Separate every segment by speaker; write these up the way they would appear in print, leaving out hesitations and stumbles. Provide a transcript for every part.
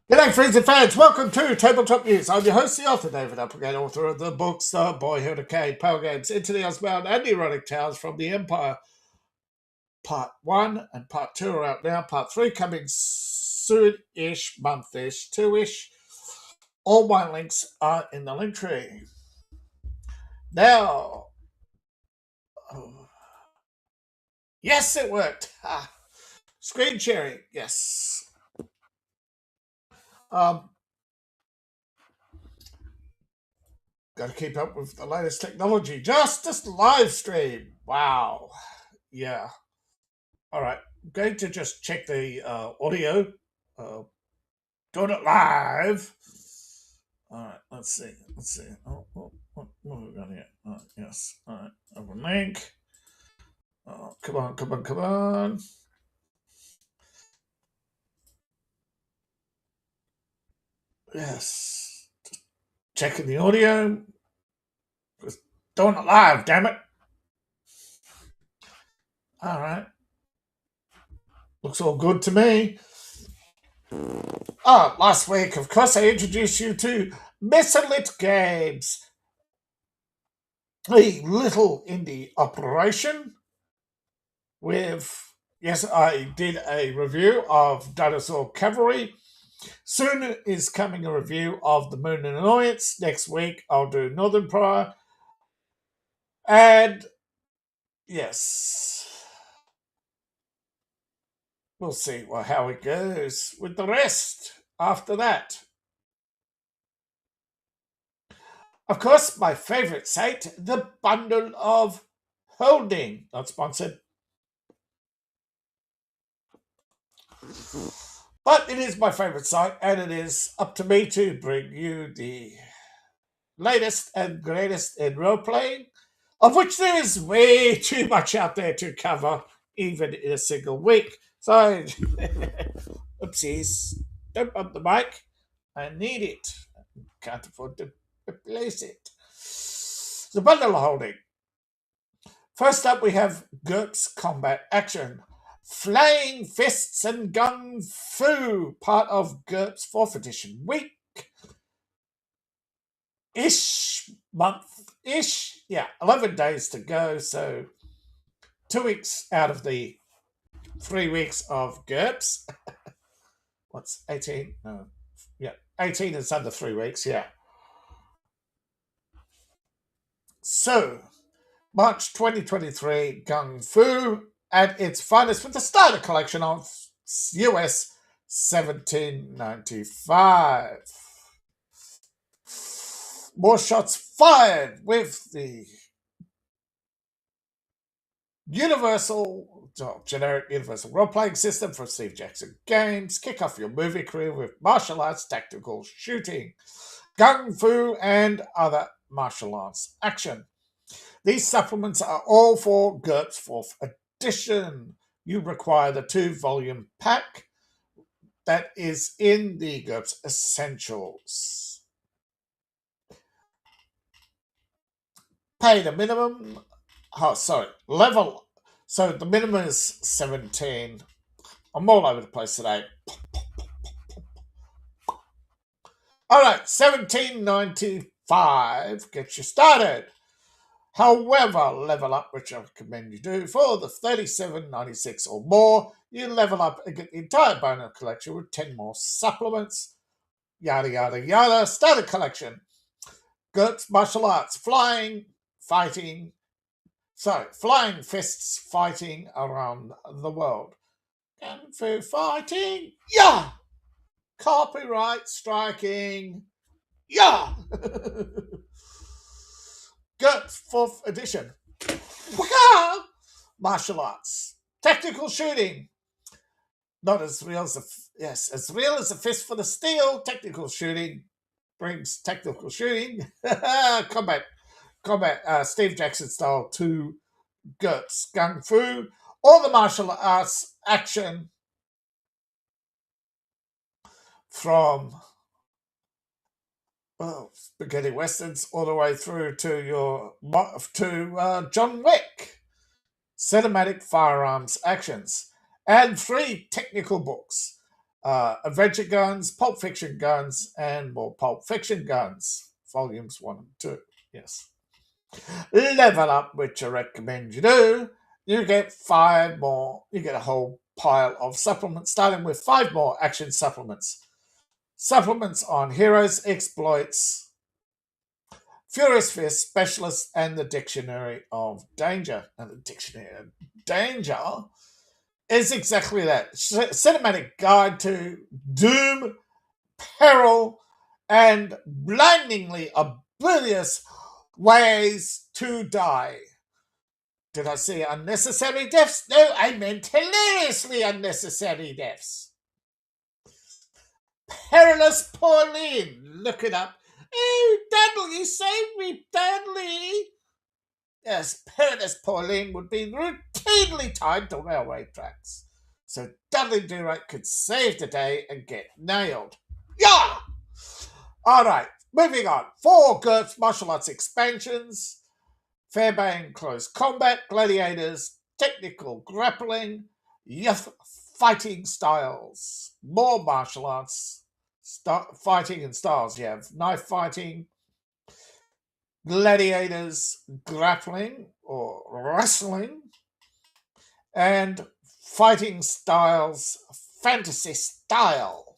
Speaker 1: G'day, friends and fans. Welcome to Tabletop News. I'm your host, the author, David Applegate, author of the books The Boyhood of Cade, Power Games, Into the Osbound, and Erotic Tales from the Empire. Part 1 and Part 2 are out now. Part 3 coming soon-ish, month-ish, 2-ish. All my links are in the link tree. Now, yes, it worked. Screen sharing, yes. Got to keep up with the latest technology. Just live stream. Wow. Yeah. All right. I'm going to just check the audio. Doing it live. All right. Let's see. What have we got here? Yes. All right. Open link. Oh, come on. Yes. Checking the audio. Just doing it live, damn it. All right. Looks all good to me. Last week, of course, I introduced you to Mesolit Games, a little indie operation with, yes, I did a review of Dinosaur Cavalry. Soon is coming a review of The Moon and Onyx. Next week, I'll do Northern Prior. And, yes, we'll see how it goes with the rest after that. Of course, my favorite site, the Bundle of Holding, not sponsored. But it is my favorite site, and it is up to me to bring you the latest and greatest in role playing, of which there is way too much out there to cover, even in a single week. So, oopsies, don't bump the mic. I need it. Can't afford to replace it. The Bundle of Holding. First up, we have GURPS Combat Action. Flying Fists and Gung Fu, part of GURPS 4th edition week. Month-ish. Yeah, 11 days to go, so 2 weeks out of the 3 weeks of GURPS. What's 18? No. Yeah, 18 is under 3 weeks, yeah. So, March 2023, Gung Fu at its finest with the starter collection of US 1795. More shots fired with the generic universal role-playing system from Steve Jackson Games. Kick off your movie career with martial arts tactical shooting, Gung Fu, and other martial arts action. These supplements are all for GURPS 4th edition. You require the 2-volume pack that is in the GURPS Essentials. Pay the minimum. Level. So the minimum is 17. I'm all over the place today. All right, $17.95 gets you started. However, level up, which I recommend you do, for the $37.96 or more, you level up and get the entire bonus collection with 10 more supplements. Yada, yada, yada. Starter collection. GURPS Martial Arts. Flying fists fighting around the world. Kung Fu fighting. Yeah! Copyright striking. Yeah! GURPS 4th edition. Martial arts. Tactical shooting. Not as real as as real as a fist for the steel. Technical shooting brings technical shooting. Combat, Steve Jackson style to GURPS Gung Fu. All the martial arts action from spaghetti westerns all the way through to John Wick cinematic firearms actions, and 3 technical books. Adventure Guns, Pulp Fiction Guns, and more Pulp Fiction Guns. Volumes 1 and 2. Yes. Level Up, which I recommend you do. You get 5 more. You get a whole pile of supplements, starting with 5 more action supplements. Supplements on heroes, exploits, Furious Fist, Specialists, and the Dictionary of Danger. And the Dictionary of Danger is exactly that. Cinematic guide to doom, peril, and blindingly oblivious ways to die. Did I say unnecessary deaths? No, I meant hilariously unnecessary deaths. Perilous Pauline. Look it up. Oh, Dudley, you saved me, Dudley. Yes, Perilous Pauline would be routinely tied to railway tracks. So Dudley Do-Right could save the day and get nailed. Yeah! Alright, moving on. 4 GURPS martial arts expansions. Fairbane Close Combat, Gladiators, Technical Grappling, Youth Fighting Styles. More martial arts fighting and styles. You have knife fighting, gladiators, grappling or wrestling, and fighting styles, fantasy style.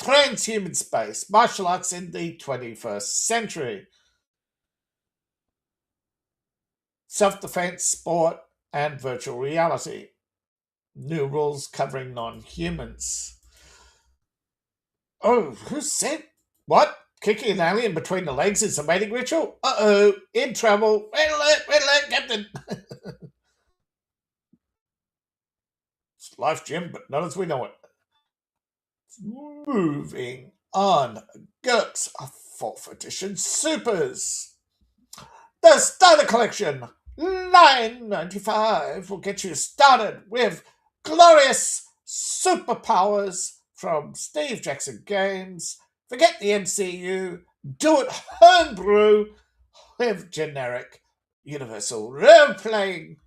Speaker 1: Transhuman space, martial arts in the 21st century. Self-defense, sport, and virtual reality. New rules covering non-humans. Oh, who said what? Kicking an alien between the legs is a mating ritual? Uh-oh, in trouble. Red alert, Captain. It's life, Jim, but not as we know it. Moving on. GURPS, 4th edition Supers. The Starter Collection, $9.95, will get you started with glorious superpowers from Steve Jackson Games. Forget the MCU, do it homebrew with generic universal role-playing.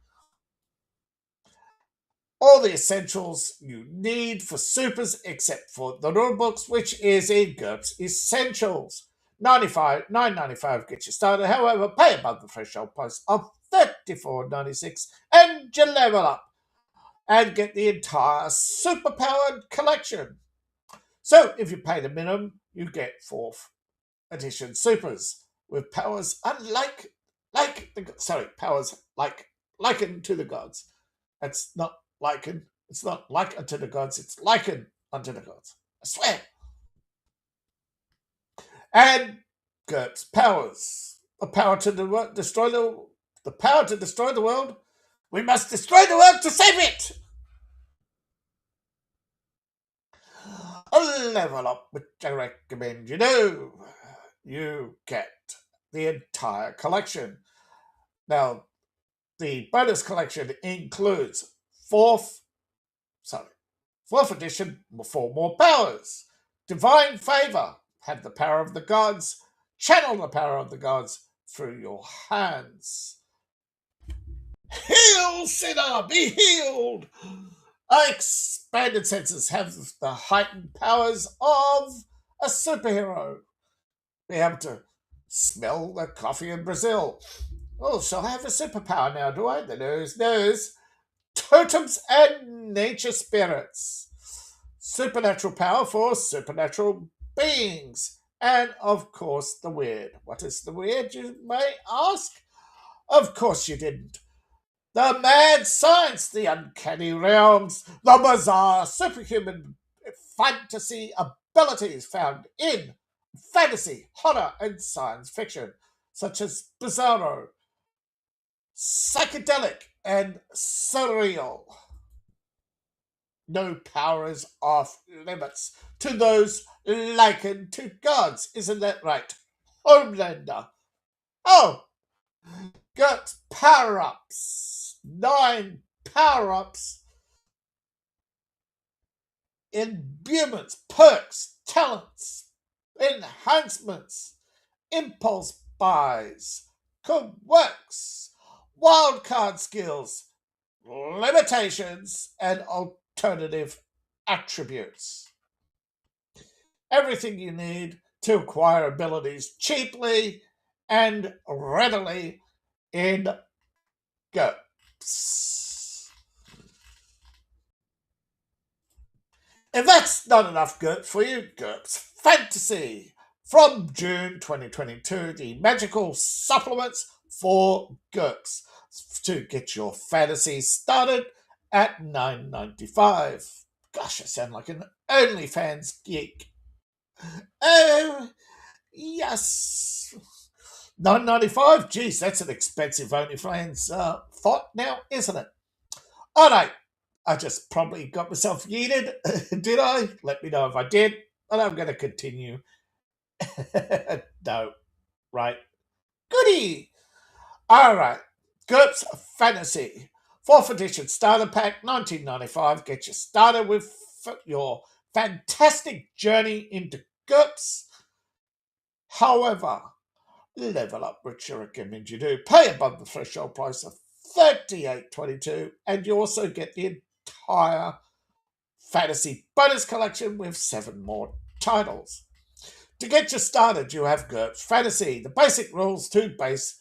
Speaker 1: All the essentials you need for supers except for the rulebooks, which is in GURPS Essentials. $9.95 gets you started. However, pay above the threshold price of $34.96 and you level up and get the entire superpowered collection. So if you pay the minimum, you get 4th edition supers with powers powers likened to the gods. It's not likened. It's not like unto the gods. It's likened unto the gods. I swear. And GURPS powers. The power to destroy the world. We must destroy the world to save it. A level up, which I recommend you do. You get the entire collection. Now, the bonus collection includes 4th edition, 4 more powers. Divine Favor, have the power of the gods, channel the power of the gods through your hands. Heal, sinner, be healed! Our expanded senses have the heightened powers of a superhero. Be able to smell the coffee in Brazil. Oh, so I have a superpower now, do I? The nose. Totems and nature spirits. Supernatural power for supernatural beings. And, of course, the weird. What is the weird, you may ask? Of course you didn't. The mad science, the uncanny realms, the bizarre superhuman fantasy abilities found in fantasy, horror, and science fiction, such as bizarro, psychedelic, and surreal. No power is off limits to those likened to gods. Isn't that right, Homelander? Oh, got power-ups. 9 power-ups. Imbuements, perks, talents, enhancements, impulse buys, quirks, wildcard skills, limitations, and alternative attributes. Everything you need to acquire abilities cheaply and readily in GURPS. If that's not enough GURPS for you, GURPS Fantasy. From June 2022, the magical supplements for GURPS to get your fantasy started at $9.95. Gosh, I sound like an OnlyFans geek. Oh, yes. $9.95? Geez, that's an expensive OnlyFans thought now, isn't it? All right. I just probably got myself yeeted. Did I? Let me know if I did. And I'm going to continue. No. Right. Goody. All right. GURPS Fantasy. 4th edition starter pack, $19.95. Get you started with your fantastic journey into GURPS. However, level up, which I recommend you do. Pay above the threshold price of $38.22, and you also get the entire fantasy bonus collection with 7 more titles. To get you started, you have GURPS Fantasy, the basic rules to base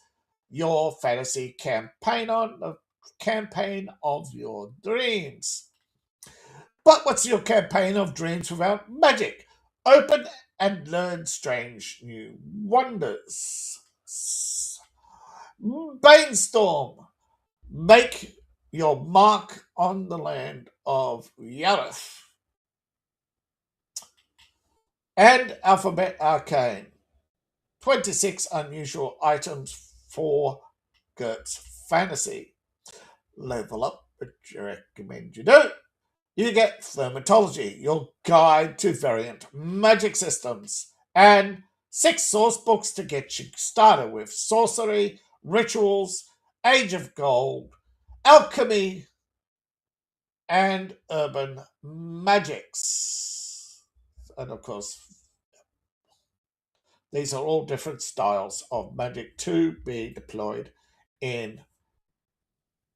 Speaker 1: your fantasy campaign on, the campaign of your dreams. But what's your campaign of dreams without magic? Open and learn strange new wonders. Brainstorm. Make your mark on the land of Yareth. And Alphabet Arcane. 26 unusual items for GURPS Fantasy. Level up, which I recommend you do. You get Thermatology, your guide to variant magic systems, and 6 source books to get you started with sorcery, rituals, Age of Gold, alchemy, and urban magics. And of course, these are all different styles of magic to be deployed in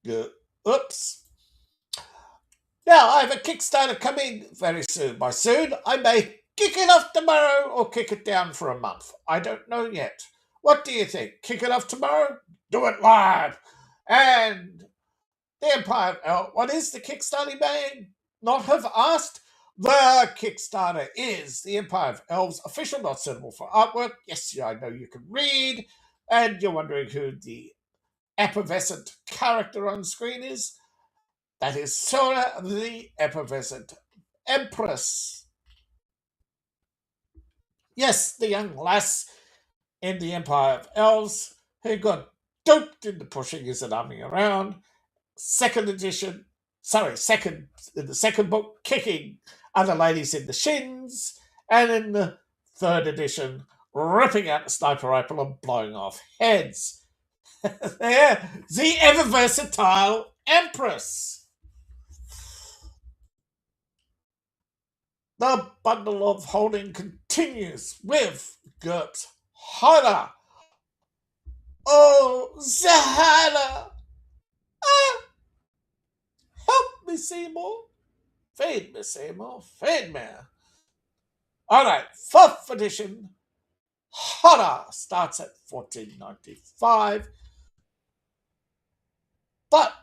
Speaker 1: GURPS. Now, I have a Kickstarter coming very soon. By soon, I may kick it off tomorrow or kick it down for a month. I don't know yet. What do you think? Kick it off tomorrow? Do it live. And the Empire of Elves. What is the Kickstarter may not have asked? The Kickstarter is the Empire of Elves official, not suitable for artwork. Yes, I know you can read. And you're wondering who the effervescent character on screen is? That is Sora, the effervescent Empress. Yes, the young lass in the Empire of Elves who got doped into pushing his army around. In the second book, kicking other ladies in the shins, and in the 3rd edition, ripping out the sniper rifle and blowing off heads. There, the ever versatile Empress. The bundle of holding continues with GURPS Horror. Oh, Zahara! Ah! Help me, Seymour. Feed me, Seymour. Feed me. All right, 4th edition Horror starts at $14.95. But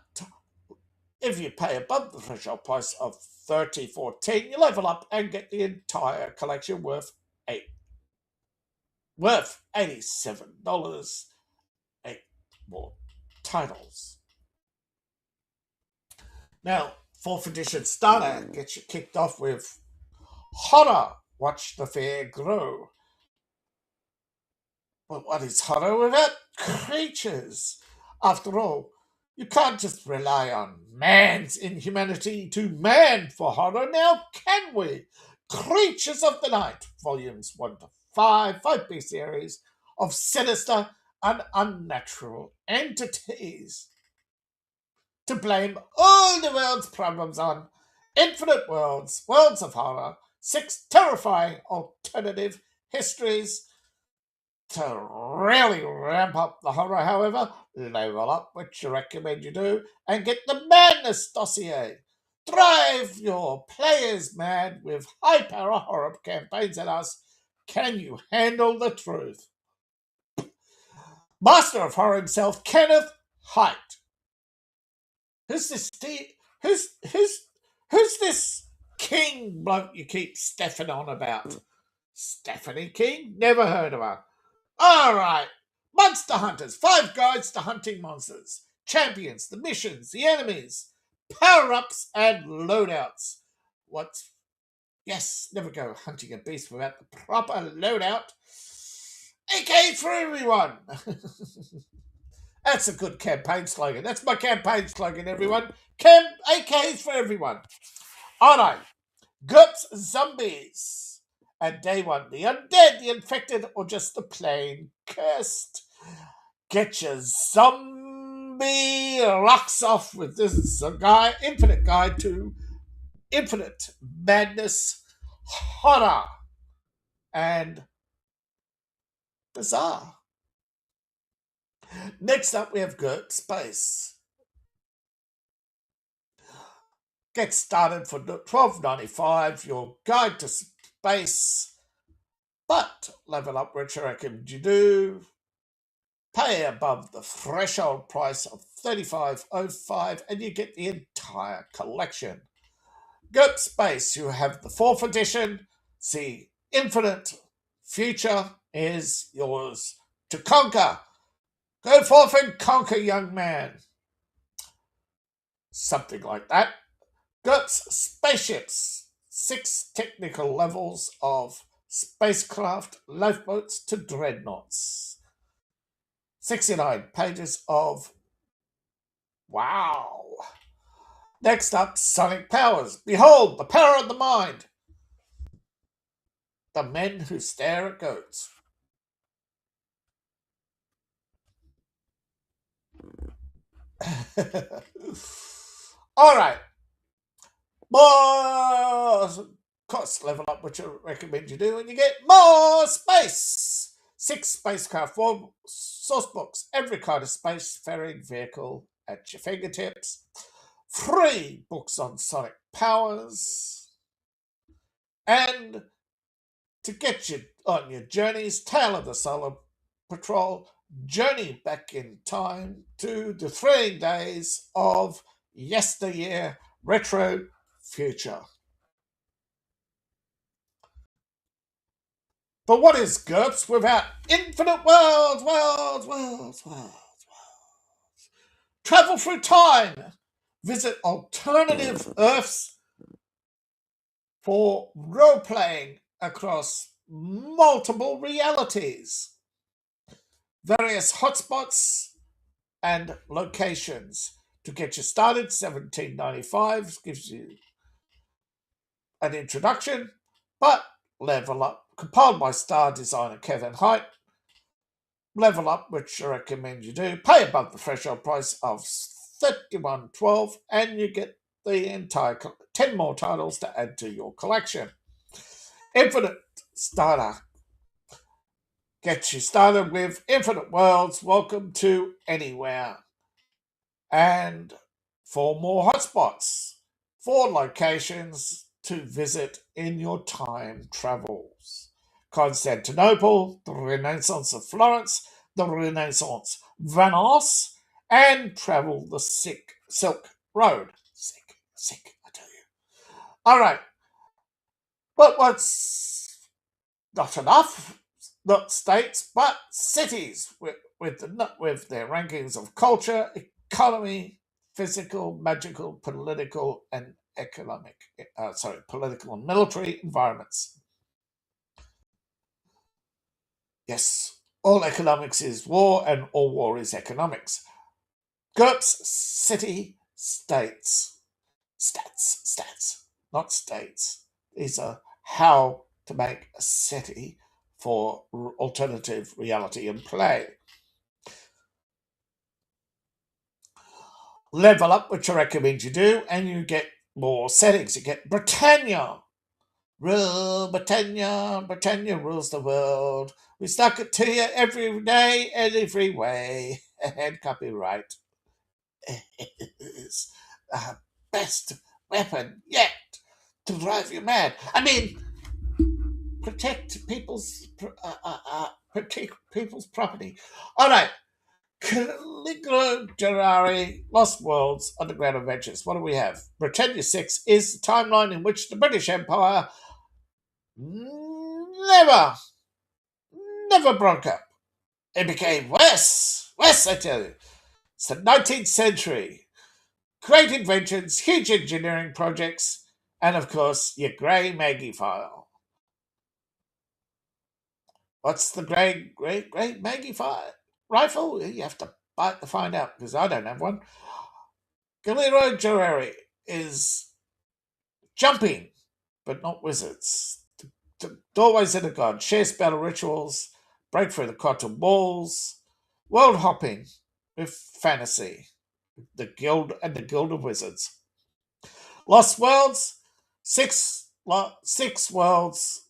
Speaker 1: if you pay above the threshold price of $30.14, you level up and get the entire collection worth $87. 8 more titles. Now, 4th edition starter gets you kicked off with Horror. Watch the fair grow. But what is horror without creatures? After all, you can't just rely on man's inhumanity to man for horror now, can we? Creatures of the Night, volumes 1 to 5-piece series of sinister and unnatural entities. To blame all the world's problems on, infinite worlds, worlds of horror, 6 terrifying alternative histories. To really ramp up the horror, however, level up, which I recommend you do, and get the Madness dossier. Drive your players mad with high-power horror campaigns and ask, can you handle the truth? Master of horror himself, Kenneth Haidt. Who's this who's this King bloke you keep Steffing on about? Stephanie King? Never heard of her. All right. Monster Hunters, 5 guides to hunting monsters. Champions, the missions, the enemies, power-ups and loadouts. Yes, never go hunting a beast without the proper loadout. AK for everyone. That's a good campaign slogan. That's my campaign slogan, everyone. AKs for everyone. All right. GURPS Zombies. At day 1, the undead, the infected, or just the plain cursed. Get your zombie rocks off with this infinite guide to infinite madness, horror, and bizarre. Next up, we have GURPS Space. Get started for $12.95, your guide to space, but level up, which I recommend you do. Pay above the threshold price of $35.05 and you get the entire collection. GURPS Space, you have the 4th edition. The infinite future is yours to conquer. Go forth and conquer, young man. Something like that. GURPS Spaceships, 6 technical levels of spacecraft, lifeboats to dreadnoughts. 69 pages of wow. Next up, Sonic Powers. Behold, the power of the mind. The men who stare at goats. All right. More cost level up, which I recommend you do, and you get more space. 6 spacecraft, 4 source books, every kind of space-faring vehicle at your fingertips. 3 books on sonic powers. And to get you on your journeys, Tale of the Solar Patrol, journey back in time to the thrilling days of yesteryear, retro future. But what is GURPS without infinite worlds? Travel through time. Visit alternative Earths for role-playing across multiple realities. Various hotspots and locations. To get you started, $17.95 gives you an introduction, but level up, compiled by star designer Kevin Haidt. Level up, which I recommend you do. Pay above the threshold price of $31.12, and you get the entire 10 more titles to add to your collection. Infinite Starter gets you started with Infinite Worlds. Welcome to Anywhere. And 4 more hotspots, 4 locations to visit in your time travels. Constantinople, the Renaissance of Florence, the Renaissance Venice, and travel the Silk Road. Sick, I tell you. All right. But what's not enough, not states, but cities with their rankings of culture, economy, physical, magical, political, and political and military environments. Yes, all economics is war, and all war is economics. GURPS city states. Stats, not states. These are how to make a city for alternative reality and play. Level up, which I recommend you do, and you get more settings. You get Britannia. Britannia rules the world. We stuck it to you every day and every way. And copyright is the best weapon yet to drive you mad. I mean, protect people's property. All right. Caligula Gerari, Lost Worlds, Underground Adventures. What do we have? Britannia 6 is the timeline in which the British Empire never broke up. It became worse. Worse, I tell you. It's the 19th century. Great inventions, huge engineering projects, and of course, your grey Maggie file. What's the grey Maggie file? Rifle? You have to bite to find out, because I don't have one. Galero Gerari is jumping, but not wizards. Doorways in the god, share spell rituals, break through the quantum walls, world hopping with fantasy, the guild of wizards. Lost Worlds, six worlds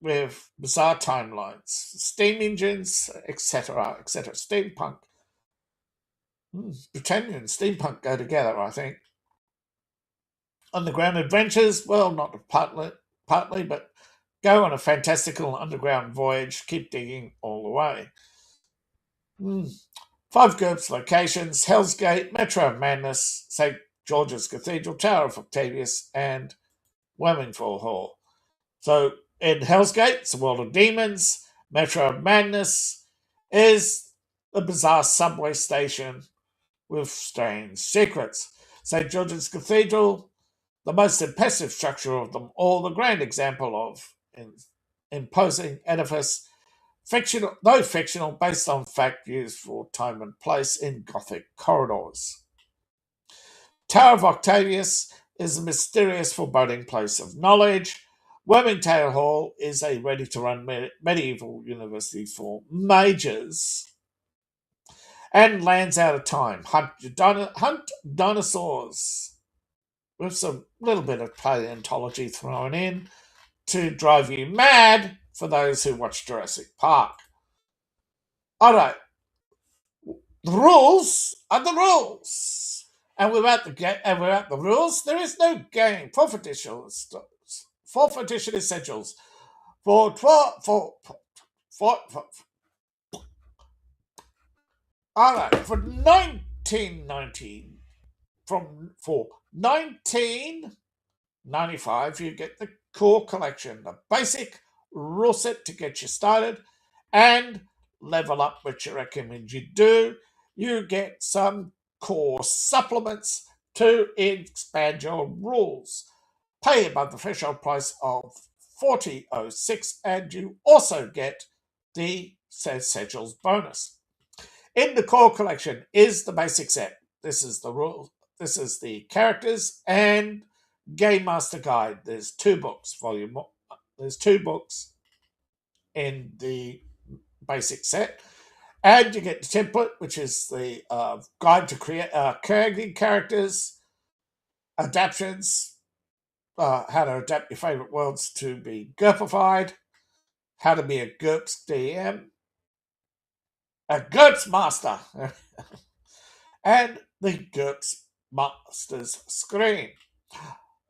Speaker 1: with bizarre timelines, steam engines, etc., etc. Steampunk. Britannia and steampunk go together, I think. Underground adventures, well, not partly, but go on a fantastical underground voyage, keep digging all the way. 5 GURPS locations: Hell's Gate, Metro of Madness, St. George's Cathedral, Tower of Octavius, and Wormingfall Hall. So in Hell's Gate, it's a world of demons. Metro of Madness is a bizarre subway station with strange secrets. St. George's Cathedral, the most impressive structure of them all, the grand example of an imposing edifice, fictional, based on fact, used for time and place in Gothic corridors. Tower of Octavius is a mysterious, foreboding place of knowledge. Wormingtail Hall is a ready-to-run medieval university for mages. And Lands Out of Time, hunt dinosaurs, with some little bit of paleontology thrown in to drive you mad for those who watch Jurassic Park. All right, the rules are the rules, and without the rules, there is no game. Fourth edition essentials for all right, for 1990. For 1995, you get the core collection, the basic rule set to get you started, and level up, which I recommend you do. You get some core supplements to expand your rules. Pay above the threshold price of $40.06, and you also get the essentials bonus. In the core collection is the basic set. This is the rule. This is the characters and Game Master Guide. There's 2 books. There's 2 books in the basic set, and you get the template, which is the guide to creating characters, adaptions, how to adapt your favorite worlds to be GURPified, how to be a GURPS DM, a GURPS Master, and the GURPS Master's screen.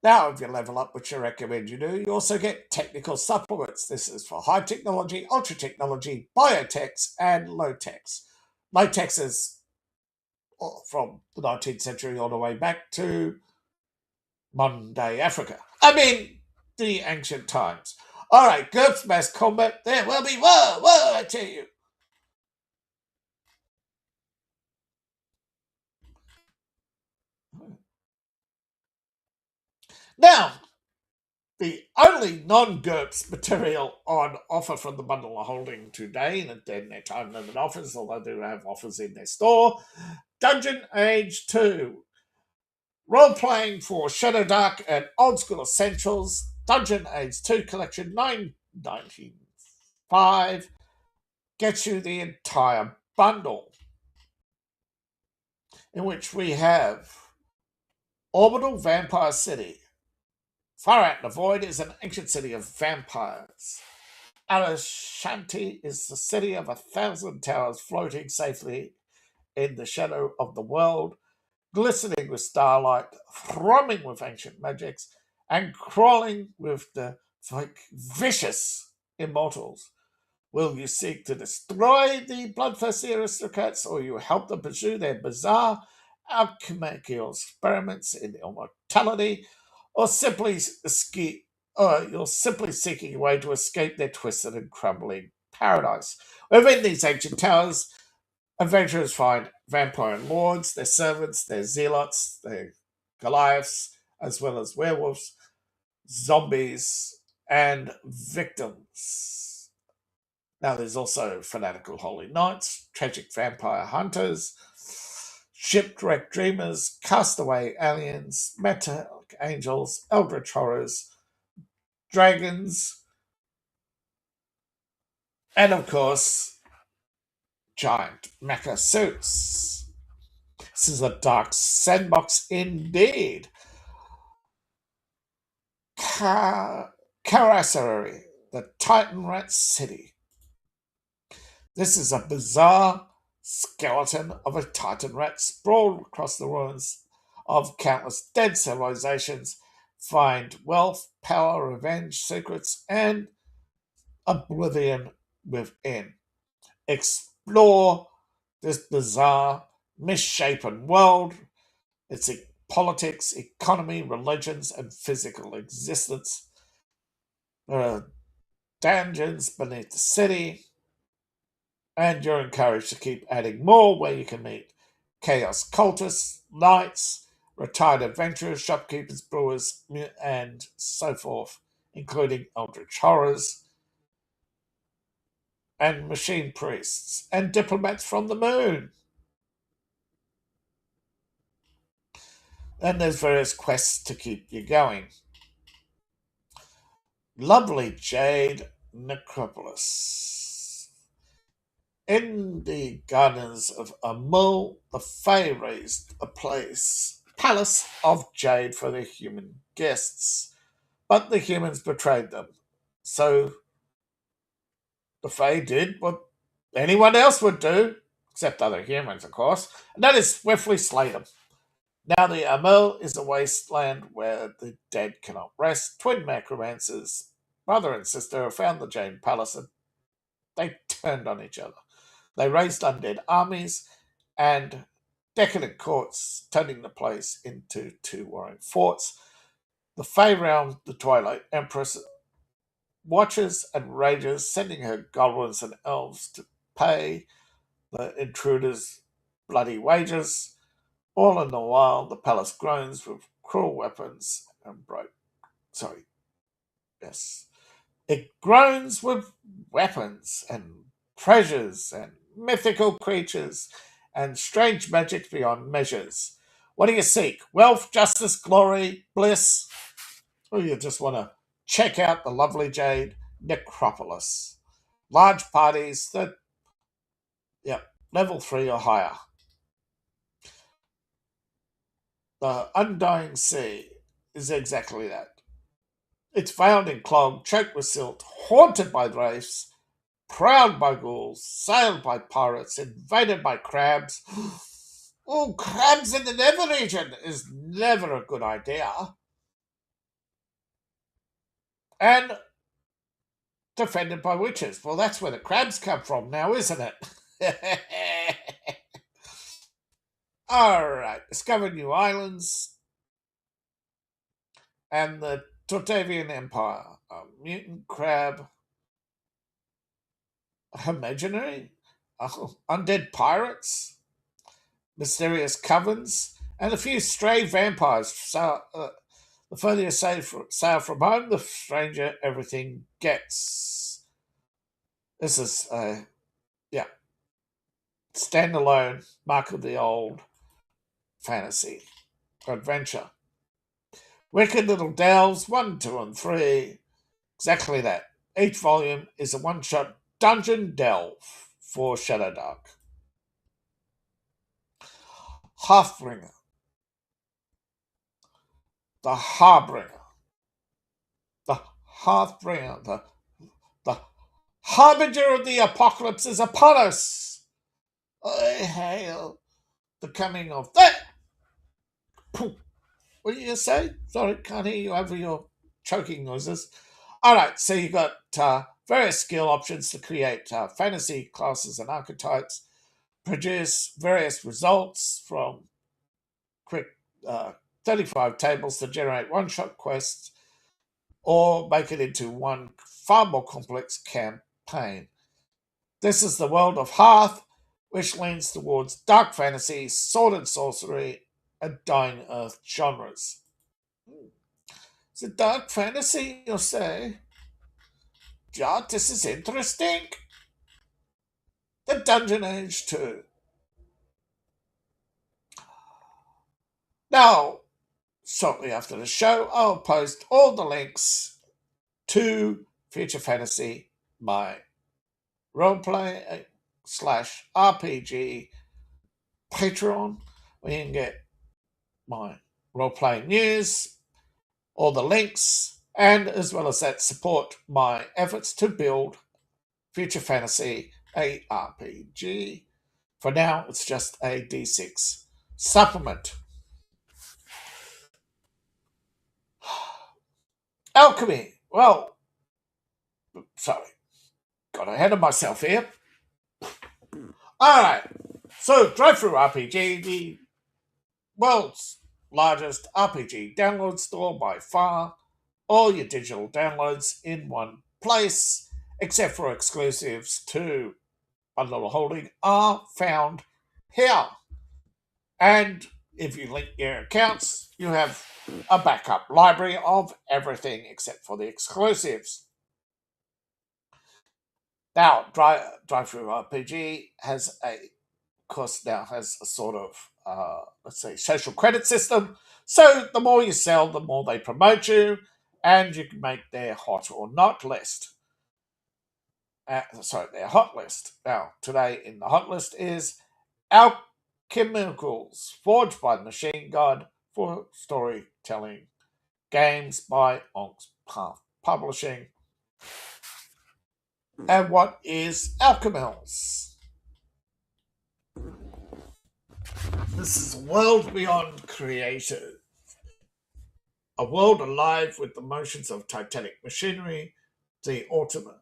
Speaker 1: Now, if you level up, which I recommend you do, you also get technical supplements. This is for high technology, ultra technology, biotechs, and low techs. Low techs is from the 19th century all the way back to modern day Africa. I mean, the ancient times. All right, GURPS Mass Combat, there will be whoa, I tell you. Now, the only non-GURPS material on offer from the bundle are holding today, and then their time limit offers, although they do have offers in their store. Dungeon Age 2. Role-playing for Shadow Dark and Old School Essentials. Dungeon Age 2 Collection $9.95 gets you the entire bundle, in which we have Orbital Vampire City. Far out in the void is an ancient city of vampires. Alashanti is the city of 1,000 towers floating safely in the shadow of the world. glistening with starlight, throbbing with ancient magics, and crawling with the vicious immortals. Will you seek to destroy the bloodthirsty aristocrats, or you help them pursue their bizarre alchemical experiments in immortality, or you're simply seeking a way to escape their twisted and crumbling paradise? Within these ancient towers, adventurers find vampire lords, their servants, their zealots, their Goliaths, as well as werewolves, zombies, and victims. Now there's also fanatical holy knights, tragic vampire hunters, shipwrecked dreamers, castaway aliens, metallic angels, eldritch horrors, dragons, and of course, giant mecha suits. This is a dark sandbox indeed. Karasari, the Titan Rat City. This is a bizarre skeleton of a Titan rat sprawled across the ruins of countless dead civilizations. Find wealth, power, revenge, secrets, and oblivion within. Explore this bizarre, misshapen world, its politics, economy, religions, and physical existence. There are dungeons beneath the city, and you're encouraged to keep adding more, where you can meet chaos cultists, knights, retired adventurers, shopkeepers, brewers, and so forth, including eldritch horrors and machine priests and diplomats from the moon. And there's various quests to keep you going. Lovely Jade Necropolis. In the gardens of Amul, the Fae raised a palace of jade for their human guests, but the humans betrayed them. So the Fae did what anyone else would do, except other humans, of course, and that is swiftly slay them. Now the Amul is a wasteland where the dead cannot rest. Twin necromancers, brother and sister, found the Jade Palace and they turned on each other. They raised undead armies and decadent courts, turning the place into two warring forts. The Fae realm, the Twilight Empress, watches and rages, sending her goblins and elves to pay the intruders bloody wages. All in the while, the palace groans with cruel weapons and it groans with weapons and treasures and mythical creatures and strange magic beyond measures. What do you seek? Wealth, justice, glory, bliss? Or you just want to check out the lovely Jade Necropolis? Large parties that, level 3 or higher. The Undying Sea is exactly that. It's veiled in clog, choked with silt, haunted by wraiths, prowled by ghouls, sailed by pirates, invaded by crabs. Oh, crabs in the Nether region is never a good idea. And defended by witches. Well, that's where the crabs come from now, isn't it? Alright, discover new islands and the Tortavian Empire. A mutant crab. Imaginary? Undead pirates? Mysterious covens? And a few stray vampires. So, the further you sail from home, the stranger everything gets. This is standalone Mark of the Old fantasy adventure. Wicked Little Delves 1, 2, and 3. Exactly that. Each volume is a one-shot dungeon delve for Shadowdark. Hearthbringer. The Harbinger. The Hearthbringer. The harbinger of the apocalypse is upon us. I hail the coming of that What did you say? Sorry, can't hear you over your choking noises. All right, so you got various skill options to create fantasy classes and archetypes, produce various results from quick 35 tables to generate one-shot quests, or make it into one far more complex campaign. This is the world of Hearth, which leans towards dark fantasy, sword and sorcery, and Dying Earth genres. Is it dark fantasy, you'll say? Yeah, this is interesting. The Dungeon Age too. Now, shortly after the show, I'll post all the links to Future Fantasy, my roleplay slash RPG Patreon, where you can get my roleplay news, all the links, and as well as that, support my efforts to build Future Fantasy, a RPG. For now, it's just a D6 supplement. Alchemy. Well, sorry, got ahead of myself here. Alright, so Drive-Thru RPG, the world's largest RPG download store by far. All your digital downloads in one place, except for exclusives to Bundle Holding, are found here. And if you link your accounts, you have a backup library of everything except for the exclusives. Now, Drive-Thru RPG has a sort of, let's say, social credit system. So the more you sell, the more they promote you, and you can make their hot or not list. Their hot list. Now, today in the hot list is Alchemicals, Forged by the Machine God for Storytelling Games by Onyx Publishing. And what is Alchemicals? This is a world beyond creative. A world alive with the motions of titanic machinery, the ultimate,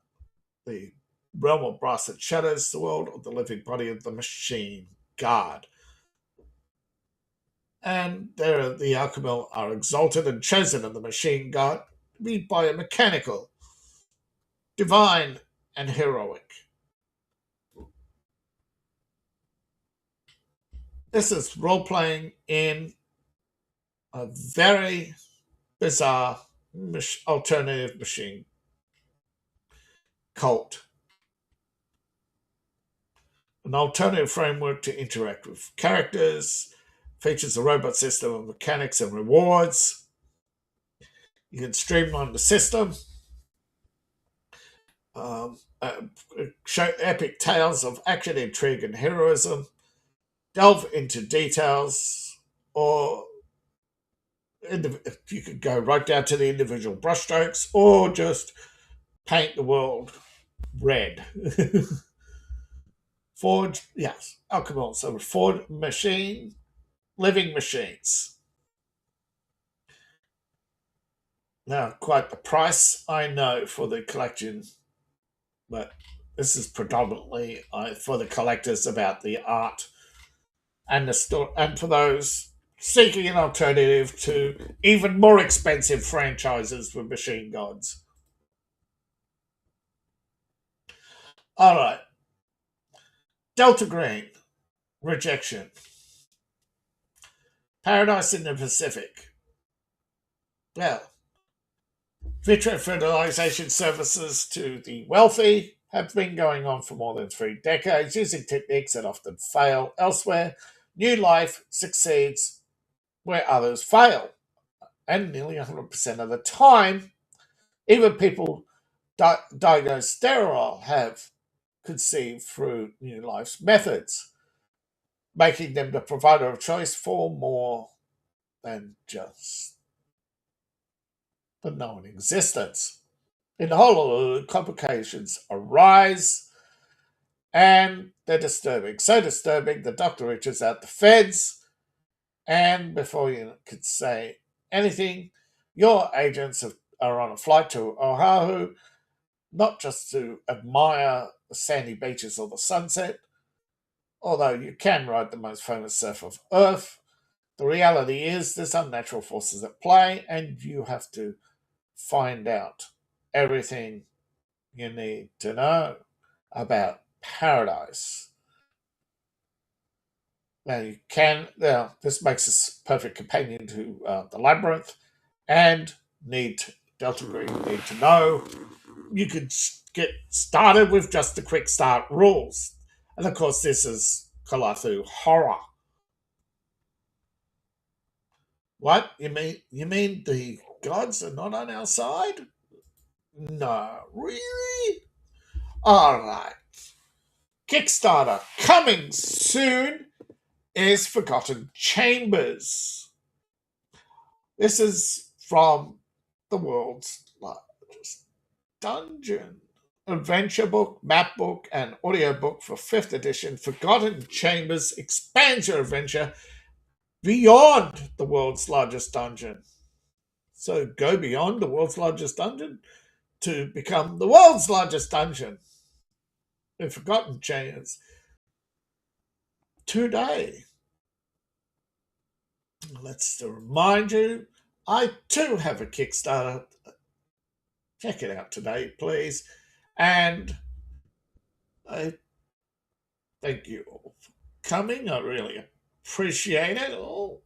Speaker 1: the realm of brass and shadows, the world of the living body of the machine god. And there the Alchemicals are exalted and chosen of the machine god to be biomechanical, divine, and heroic. This is role playing in a very bizarre alternative machine cult. An alternative framework to interact with characters, features a robot system of mechanics and rewards. You can streamline the system, show epic tales of action, intrigue, and heroism, delve into details, or you could go right down to the individual brushstrokes, or just paint the world red. Forged, yes, alcohol. So forged machine, living machines. Now, quite the price, I know, for the collection, but this is predominantly for the collectors about the art and the story, and for those seeking an alternative to even more expensive franchises with machine gods. All right. Delta Green, Rejection. Paradise in the Pacific. Well, vitro-fertilization services to the wealthy have been going on for more than 3 decades using techniques that often fail elsewhere. New life succeeds where others fail. And nearly 100% of the time, even people diagnosed sterile have conceived through new life's methods, making them the provider of choice for more than just the known existence. In the whole, complications arise, and they're disturbing. So disturbing, the doctor reaches out the feds And before you could say anything, your agents are on a flight to Oahu, not just to admire the sandy beaches or the sunset, although you can ride the most famous surf of Earth. The reality is there's unnatural forces at play, and you have to find out everything you need to know about paradise. Now this makes us perfect companion to the labyrinth, and need Delta Green need to know. You could get started with just the quick start rules, and of course this is Kalathu horror. What you mean? You mean the gods are not on our side? No, really? All right. Kickstarter coming soon is Forgotten Chambers. This is from the world's largest dungeon. Adventure book, map book, and audiobook for 5th edition. Forgotten Chambers expands your adventure beyond the world's largest dungeon. So go beyond the world's largest dungeon to become the world's largest dungeon in Forgotten Chambers today. Let's remind you, I too have a Kickstarter. Check it out today, please. And I thank you all for coming. I really appreciate it all.